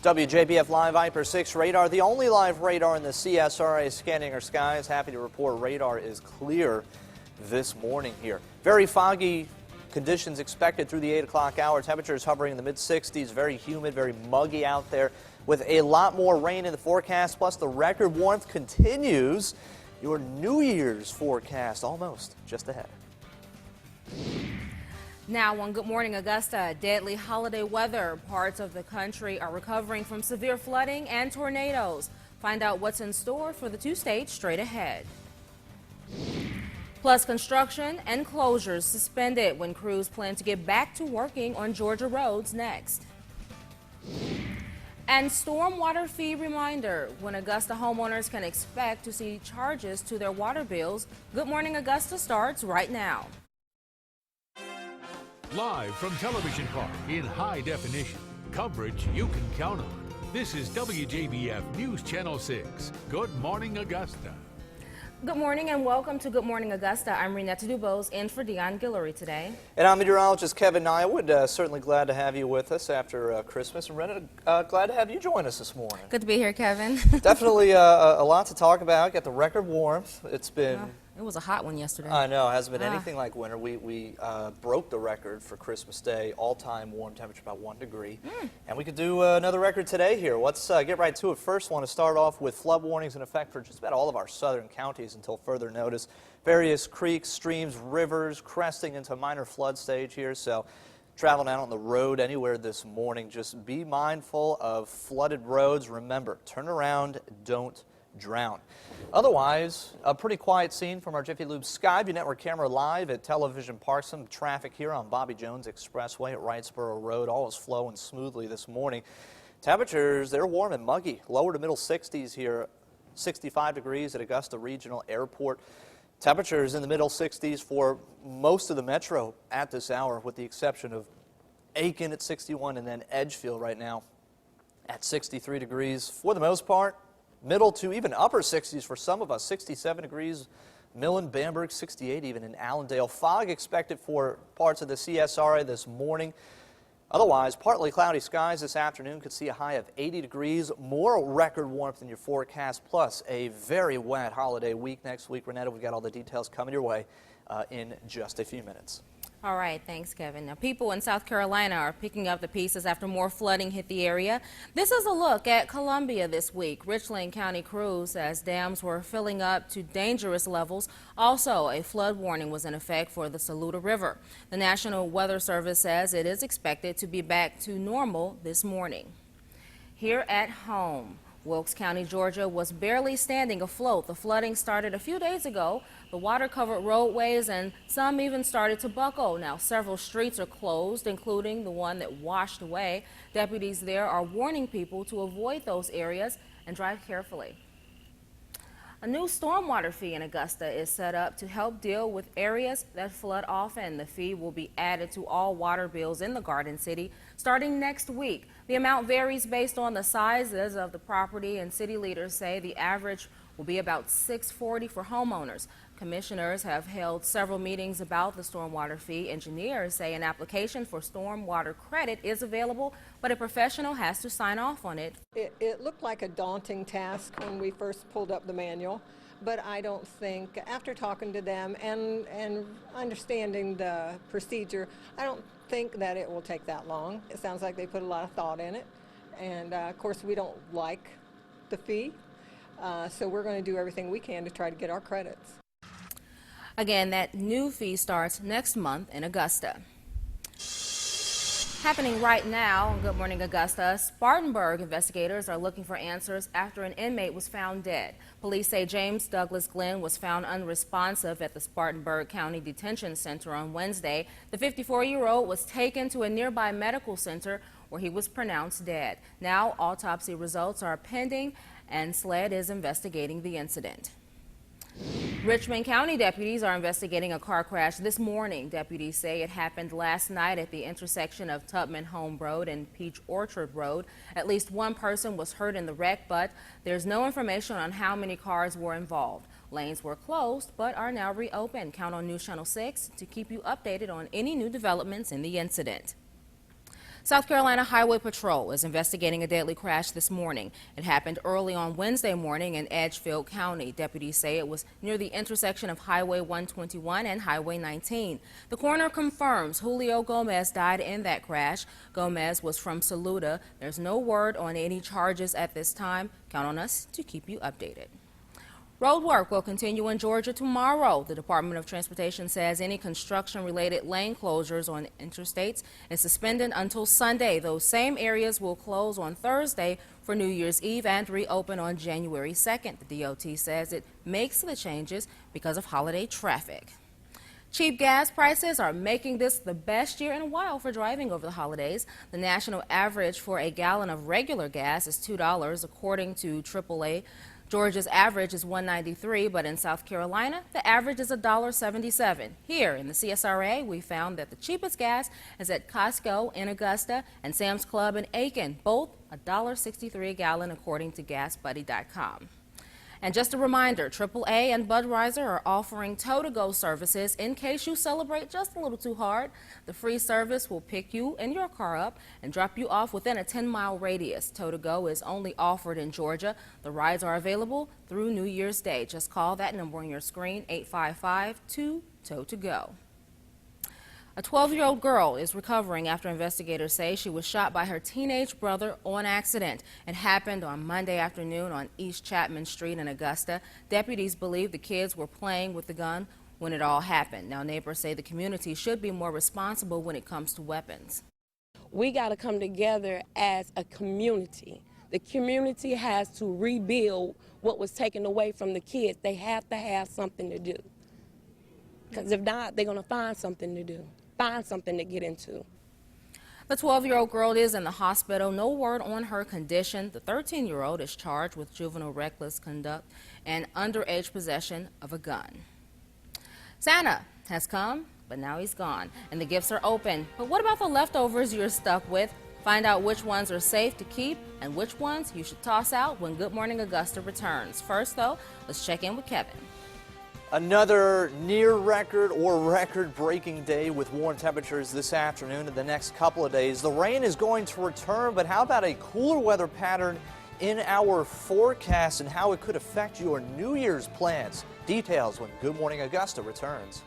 WJBF Live Viper 6 radar, the only live radar in the CSRA scanning our skies. Happy to report radar is clear this morning here. Very foggy conditions expected through the 8 o'clock hour. Temperatures hovering in the mid-60s, very humid, very muggy out there with a lot more rain in the forecast. Plus the record warmth continues. Your New Year's forecast almost just ahead. Now on Good Morning Augusta, deadly holiday weather. Parts of the country are recovering from severe flooding and tornadoes. Find out what's in store for the two states straight ahead. Plus construction and closures suspended when crews plan to get back to working on Georgia roads next. And stormwater fee reminder, when Augusta homeowners can expect to see charges to their water bills. Good Morning Augusta starts right now. Live from Television Park in high definition. Coverage you can count on. This is WJBF News Channel 6. Good Morning Augusta. Good morning and welcome to Good Morning Augusta. I'm Renetta Dubose in for Dion Guillory today. And I'm meteorologist Kevin Nywood. Certainly glad to have you with us after Christmas. And Renetta, glad to have you join us this morning. Good to be here, Kevin. Definitely a lot to talk about. Got the record warmth. It's been... It was a hot one yesterday. I know. It hasn't been anything like winter. We broke the record for Christmas Day, all-time warm temperature, about 1 degree. And we could do another record today here. Let's get right to it. First, want to start off with flood warnings in effect for just about all of our southern counties until further notice. Various creeks, streams, rivers cresting into minor flood stage here. So traveling out on the road anywhere this morning, just be mindful of flooded roads. Remember, turn around, don't drown. Otherwise, a pretty quiet scene from our Jiffy Lube Skyview Network camera live at Television Park. Some traffic here on Bobby Jones Expressway at Wrightsboro Road. All is flowing smoothly this morning. Temperatures, they're warm and muggy. Lower to middle 60s here. 65 degrees at Augusta Regional Airport. Temperatures in the middle 60s for most of the metro at this hour, with the exception of Aiken at 61 and then Edgefield right now at 63 degrees. For the most part, middle to even upper 60s for some of us. 67 degrees, Millen, Bamberg, 68 even in Allendale. Fog expected for parts of the CSRA this morning. Otherwise, partly cloudy skies this afternoon. Could see a high of 80 degrees. More record warmth in your forecast, plus a very wet holiday week next week. Renetta, we've got all the details coming your way in just a few minutes. All right, thanks, Kevin. Now, people in South Carolina are picking up the pieces after more flooding hit the area. This is a look at Columbia this week. Richland County crews says dams were filling up to dangerous levels. Also, a flood warning was in effect for the Saluda River. The National Weather Service says it is expected to be back to normal this morning. Here at home, Wilkes County, Georgia was barely standing afloat. The flooding started a few days ago. The water covered roadways and some even started to buckle. Now several streets are closed, including the one that washed away. Deputies there are warning people to avoid those areas and drive carefully. A new stormwater fee in Augusta is set up to help deal with areas that flood often. The fee will be added to all water bills in the Garden City starting next week. The amount varies based on the sizes of the property, and city leaders say the average will be about $640 for homeowners. Commissioners have held several meetings about the stormwater fee. Engineers say an application for stormwater credit is available, but a professional has to sign off on it. It looked like a daunting task when we first pulled up the manual, but I don't think, after talking to them and understanding the procedure, I don't think that it will take that long. It sounds like they put a lot of thought in it, and of course we don't like the fee, so we're going to do everything we can to try to get our credits. Again, that new fee starts next month in Augusta. Happening right now on Good Morning Augusta, Spartanburg investigators are looking for answers after an inmate was found dead. Police say James Douglas Glenn was found unresponsive at the Spartanburg County Detention Center on Wednesday. The 54-year-old was taken to a nearby medical center where he was pronounced dead. Now autopsy results are pending and SLED is investigating the incident. Richmond County deputies are investigating a car crash this morning. Deputies say it happened last night at the intersection of Tubman Home Road and Peach Orchard Road. At least one person was hurt in the wreck, but there's no information on how many cars were involved. Lanes were closed but are now reopened. Count on News Channel 6 to keep you updated on any new developments in the incident. South Carolina Highway Patrol is investigating a deadly crash this morning. It happened early on Wednesday morning in Edgefield County. Deputies say it was near the intersection of Highway 121 and Highway 19. The coroner confirms Julio Gomez died in that crash. Gomez was from Saluda. There's no word on any charges at this time. Count on us to keep you updated. Road work will continue in Georgia tomorrow. The Department of Transportation says any construction-related lane closures on interstates is suspended until Sunday. Those same areas will close on Thursday for New Year's Eve and reopen on January 2nd. The DOT says it makes the changes because of holiday traffic. Cheap gas prices are making this the best year in a while for driving over the holidays. The national average for a gallon of regular gas is $2, according to AAA. Georgia's average is $1.93, but in South Carolina, the average is $1.77. Here in the CSRA, we found that the cheapest gas is at Costco in Augusta and Sam's Club in Aiken, both $1.63 a gallon, according to GasBuddy.com. And just a reminder, AAA and Budweiser are offering tow-to-go services in case you celebrate just a little too hard. The free service will pick you and your car up and drop you off within a 10-mile radius. Tow-to-go is only offered in Georgia. The rides are available through New Year's Day. Just call that number on your screen, 855-2-TOW-TO-GO. A 12-year-old girl is recovering after investigators say she was shot by her teenage brother on accident. It happened on Monday afternoon on East Chapman Street in Augusta. Deputies believe the kids were playing with the gun when it all happened. Now, neighbors say the community should be more responsible when it comes to weapons. We got to come together as a community. The community has to rebuild what was taken away from the kids. They have to have something to do. Because if not, they're going to find something to do. Find something to get into. The 12-year-old girl is in the hospital. No word on her condition. The 13-year-old is charged with juvenile reckless conduct and underage possession of a gun. Santa has come, but now he's gone, and the gifts are open. But what about the leftovers you're stuck with? Find out which ones are safe to keep and which ones you should toss out when Good Morning Augusta returns. First, though, let's check in with Kevin. Another near record or record-breaking day with warm temperatures this afternoon and the next couple of days. The rain is going to return, but how about a cooler weather pattern in our forecast and how it could affect your New Year's plans? Details when Good Morning Augusta returns.